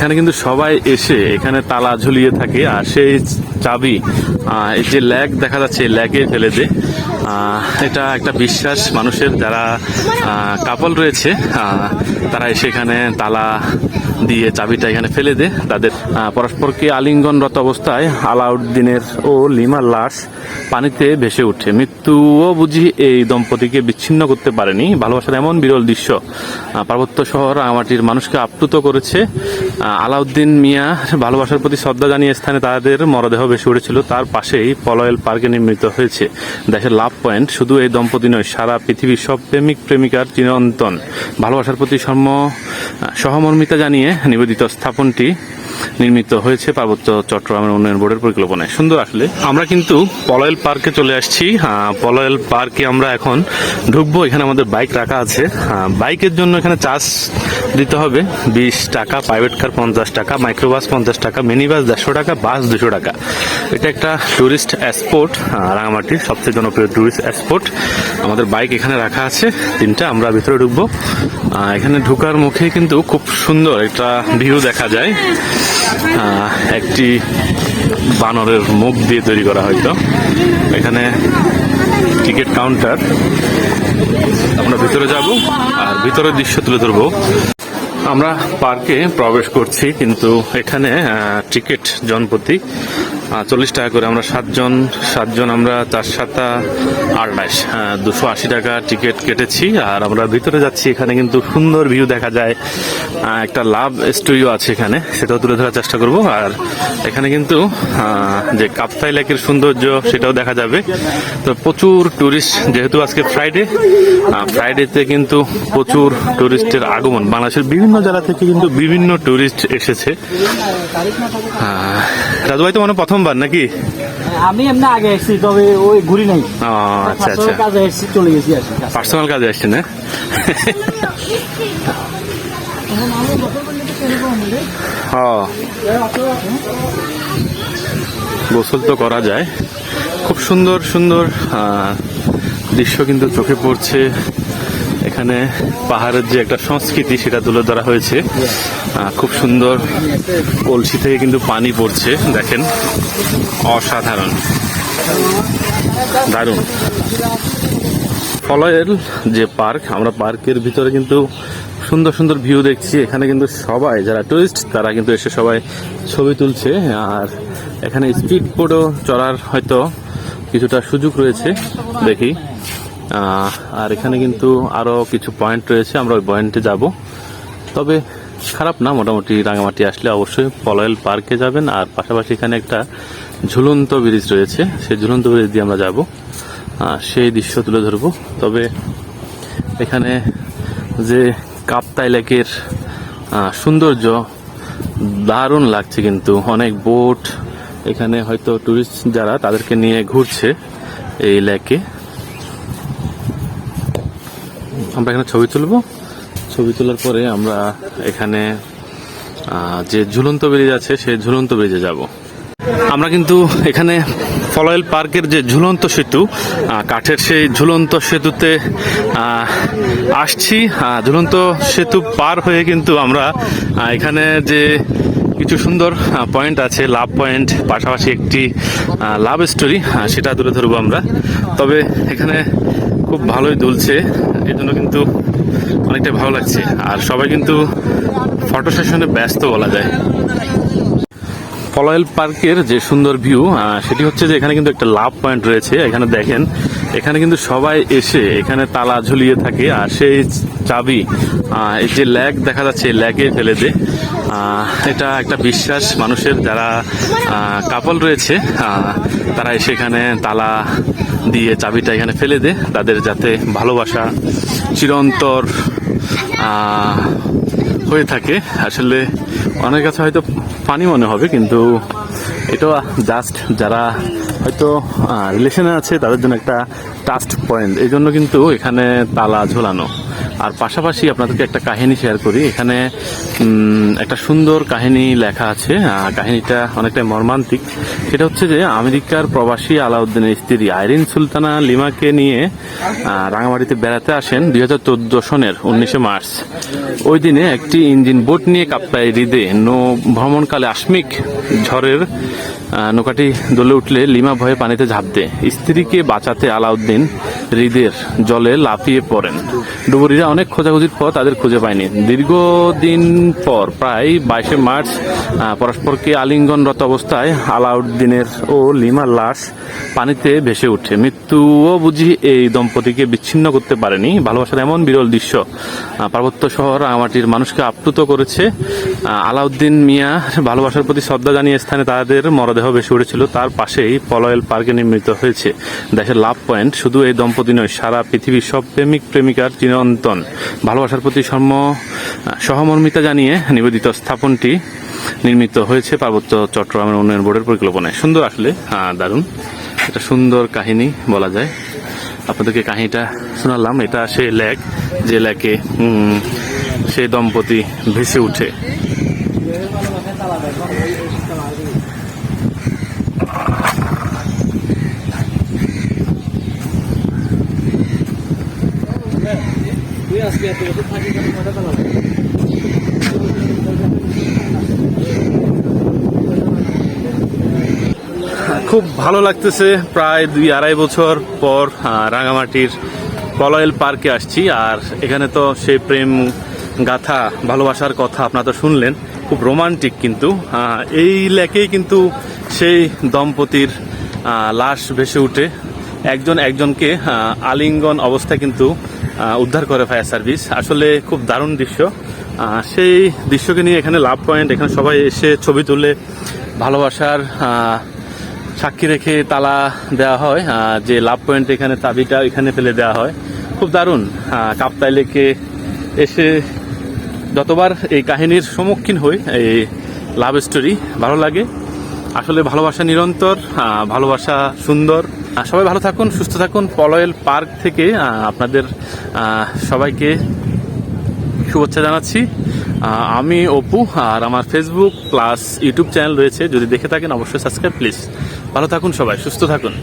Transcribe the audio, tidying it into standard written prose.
এখানে কিন্তু সবাই এসে এখানে তালা ঝুলিয়ে থাকে আর সেই চাবি এই যে ল্যাগ দেখা যাচ্ছে ল্যাগে ফেলে দেয়। এটা একটা বিশ্বাস মানুষের, যারা কাপল রয়েছে তারা এসে এখানে তালা দিয়ে চাবিটা এখানে ফেলে দেয়। তাদের পরস্পরকে আলিঙ্গনরত অবস্থায় আলাউদ্দিনের ও লিমার লাশ পানিতে ভেসে উঠে। মৃত্যুও বুঝি এই দম্পতিকে বিচ্ছিন্ন করতে পারেনি। ভালোবাসার এমন বিরল দৃশ্য পার্বত্য শহর রাঙামাটির মানুষকে আপ্লুত করেছে। আলাউদ্দিন মিয়া ভালোবাসার প্রতি শ্রদ্ধা জানিয়ে স্থানে তাদের মরদেহ ভেসে উঠেছিল। তার পাশেই পলয়েল পার্কে নির্মিত হয়েছে দেশের লাভ পয়েন্ট। শুধু এই দম্পতি নয়, সারা পৃথিবীর সব প্রেমিক প্রেমিকার চিরন্তন ভালোবাসার প্রতি সহমর্মিতা জানিয়ে নিবেদিত স্থাপনটি নির্মিত হয়েছে পার্বত্য চট্টগ্রামের উন্নয়ন বোর্ডের পরিকল্পনায়। সুন্দর। আসলে আমরা কিন্তু পলয়েল পার্কে চলে আসছি। পলয়েল পার্কে আমরা এখন ঢুকবো। এখানে আমাদের বাইক রাখা আছে। বাইকের জন্য এখানে চার্জ দিতে হবে 20 টাকা, প্রাইভেট কার 50 টাকা, মাইক্রোবাস 50 টাকা, মিনি বাস 150 টাকা, বাস 200 টাকা। এটা একটা টুরিস্ট স্পট, রাঙামাটির সবচেয়ে জনপ্রিয় টুরিস্ট স্পট। আমাদের বাইক এখানে রাখা আছে 3টা। আমরা ভিতরে ঢুকবো। এখানে ঢুকার মুখে কিন্তু খুব সুন্দর একটা ভিউ দেখা যায়। একটি বানরের মুখ দিয়ে তৈরি করা হয়তো। এখানে টিকিট কাউন্টার। আমরা ভিতরে যাব আর ভিতরের দৃশ্য তুলে ধরবো। আমরা পার্কে প্রবেশ করছি, কিন্তু এখানে টিকিট জনপ্রতি 40 টাকা করে। আমরা সাতজন আমরা 4 7 28 280 টাকা টিকিট কেটেছি। আর আমরা ভিতরে যাচ্ছি। এখানে কিন্তু সুন্দর ভিউ দেখা যায়। একটা লাভ স্টোরিও আছে এখানে, সেটাও তুলে ধরার চেষ্টা করব। আর এখানে কিন্তু যে কাপ্তাই লেকের সৌন্দর্য সেটাও দেখা যাবে। তো প্রচুর টুরিস্ট, যেহেতু আজকে ফ্রাইডেতে কিন্তু প্রচুর টুরিস্টের আগমন। বাংলাদেশের বিভিন্ন জেলা থেকে কিন্তু বিভিন্ন টুরিস্ট এসেছে। রাজু ভাই তো মনে প্রথমবার নাকি? আমি এমনি আগে এসেছি, তবে ওই ঘুরি নাই। আচ্ছা আচ্ছা, কাজে এসেছি, চলে গেছি। পার্সোনাল কাজে আসছেন না? গোসল তো করা যায়। খুব সুন্দর সুন্দর দৃশ্য কিন্তু চোখে পড়ছে। এখানে পাহাড়ের যে একটা সংস্কৃতি সেটা তুলে ধরা হয়েছে। খুব সুন্দর। কলসি থেকে কিন্তু পানি পড়ছে, দেখেন, অসাধারণ, দারুণ। পলয়েল যে পার্ক, আমরা পার্কের ভিতরে কিন্তু সুন্দর সুন্দর ভিউ দেখছি। এখানে কিন্তু সবাই যারা টুরিস্ট তারা কিন্তু এসে সবাই ছবি তুলছে। আর এখানে স্পিড বোটও চড়ার হয়তো কিছুটা সুযোগ রয়েছে, দেখি। আর এখানে কিন্তু আরো কিছু পয়েন্ট রয়েছে, আমরা ওই পয়েন্টে যাব। তবে খারাপ না, মোটামুটি রাঙামাটি আসলে অবশ্যই পলয়েল পার্কে যাবেন। আর পাশাপাশি এখানে একটা ঝুলন্ত ব্রিজ রয়েছে, সেই ঝুলন্ত ব্রিজ দিয়ে আমরা যাব, সেই দৃশ্য তুলে ধরবো। তবে এখানে যে কাপ্তাই লেকের সৌন্দর্য দারুণ লাগছে। কিন্তু অনেক বোট এখানে, হয়তো টুরিস্ট যারা তাদেরকে নিয়ে ঘুরছে এই লেকে। আমরা এখানে ছবি তুলবো। ছবি তোলার পরে আমরা এখানে যে ঝুলন্ত ব্রিজ আছে সেই ঝুলন্ত ব্রিজে যাব। আমরা কিন্তু এখানে পলয়েল পার্কের যে ঝুলন্ত সেতু, কাঠের সেই ঝুলন্ত সেতুতে আসছি। ঝুলন্ত সেতু পার হয়ে কিন্তু আমরা এখানে যে কিছু সুন্দর পয়েন্ট আছে, লাভ পয়েন্ট, পাশাপাশি একটি লাভ স্টোরি, সেটা তুলে ধরবো আমরা। তবে এখানে খুব ভালোই দুলছে, এই জন্য কিন্তু অনেকটা ভালো লাগছে। আর সবাই কিন্তু ফটো সেশনে ব্যস্ত বলা যায়। পলয়েল পার্কের যে সুন্দর ভিউ, সেটি হচ্ছে যে এখানে কিন্তু একটা লাভ পয়েন্ট রয়েছে। এখানে দেখেন, এখানে কিন্তু সবাই এসে এখানে তালা ঝুলিয়ে থাকে আর সেই চাবি এই যে ল্যাগ দেখা যাচ্ছে ল্যাগে ফেলে দেয়। এটা একটা বিশ্বাস মানুষের, যারা কাপল রয়েছে তারা এসে এখানে তালা দিয়ে চাবিটা এখানে ফেলে দেয়। তাদের যাতে ভালোবাসা চিরন্তর হয়ে থাকে। আসলে অনেক কাছে হয়তো পানি মনে হবে, কিন্তু এটা জাস্ট যারা হয়তো রিলেশনে আছে তাদের জন্য একটা টাস্ট পয়েন্ট। এই জন্য কিন্তু এখানে তালা ঝোলানো। আর পাশাপাশি আপনাদেরকে একটা কাহিনী শেয়ার করি। এখানে একটা সুন্দর কাহিনী লেখা আছে, কাহিনীটা অনেকটা মর্মান্তিক। সেটা হচ্ছে যে আমেরিকার প্রবাসী আলাউদ্দিনের স্ত্রী আইরিন সুলতানা লিমাকে নিয়ে রাঙামাটিতে বেড়াতে আসেন 2014 সনের 19 মার্চ। ওই দিনে একটি ইঞ্জিন বোট নিয়ে কাপ্তাই হ্রদে ভ্রমণকালে আকস্মিক ঝড়ের নৌকাটি দোলে উঠলে লিমা ভয়ে পানিতে ঝাঁপ দেয়। স্ত্রীকে বাঁচাতে আলাউদ্দিন হ্রদের জলে লাফিয়ে পড়েন। ডুবুরিরা অনেক খোঁজাখুঁজির পর তাদের খুঁজে পায়নি। দীর্ঘদিন পর প্রায় 22 মার্চ পরস্পরকে আলিঙ্গনরত অবস্থায় আলাউদ্দিনের ও লিমার লাশ পানিতে ভেসে ওঠে। মৃত্যুও বুঝি এই দম্পতিকে বিচ্ছিন্ন করতে পারেনি। ভালোবাসার এমন বিরল দৃশ্য পার্বত্য শহর রাঙামাটির মানুষকে আপ্লুত করেছে। আলাউদ্দিন মিয়া ভালোবাসার প্রতি শ্রদ্ধা জানিয়ে স্থানে তাদের মরদেহ ভেসে উঠেছিল। তার পাশেই পলয়েল পার্কে নির্মিত হয়েছে দেশের লাভ পয়েন্ট। শুধু এই দম্পতি নয়, সারা পৃথিবীর সব প্রেমিক প্রেমিকার চিরন্তন ভালোবাসার প্রতি সহমর্মিতা জানিয়ে নিবেদিত স্থাপনটি নির্মিত হয়েছে পার্বত্য চট্টগ্রামের উন্নয়ন বোর্ডের পরিকল্পনায়। সুন্দর, আসলে দারুণ, এটা সুন্দর কাহিনী বলা যায়। আপনাদেরকে কাহিনীটা শোনালাম। এটা সেই লেক, যে লেকে সেই দম্পতি ভেসে উঠে। খুব ভালো লাগতেছে। প্রায় 2-2.5 বছর পর রাঙামাটির পলয়েল পার্কে আসছি। আর এখানে তো সেই প্রেম গাথা, ভালোবাসার কথা আপনারা তো শুনলেন, খুব রোমান্টিক। কিন্তু এই লেকেই কিন্তু সেই দম্পতির লাশ ভেসে উঠে একজন একজনকে আলিঙ্গন অবস্থায় কিন্তু উদ্ধার করে ফায়ার সার্ভিস। আসলে খুব দারুণ দৃশ্য। সেই দৃশ্যকে নিয়ে এখানে লাভ পয়েন্ট, এখানে সবাই এসে ছবি তুলে ভালোবাসার সাক্ষী রেখে তালা দেওয়া হয়। যে লাভ পয়েন্ট, এখানে চাবিটা এখানে ফেলে দেওয়া হয়। খুব দারুণ। কাপ্তাই লেকে এসে যতবার এই কাহিনীর সম্মুখীন হই, এই লাভ স্টোরি, ভালো লাগে। আসলে ভালোবাসা নিরন্তর, ভালোবাসা সুন্দর। সবাই ভালো থাকুন, সুস্থ থাকুন। পলয়েল পার্ক থেকে আপনাদের সবাইকে শুভেচ্ছা জানাচ্ছি। আমি অপু, আর আমার ফেসবুক প্লাস ইউটিউব চ্যানেল রয়েছে, যদি দেখে থাকেন অবশ্যই সাবস্ক্রাইব প্লিজ। ভালো থাকুন সবাই, সুস্থ থাকুন।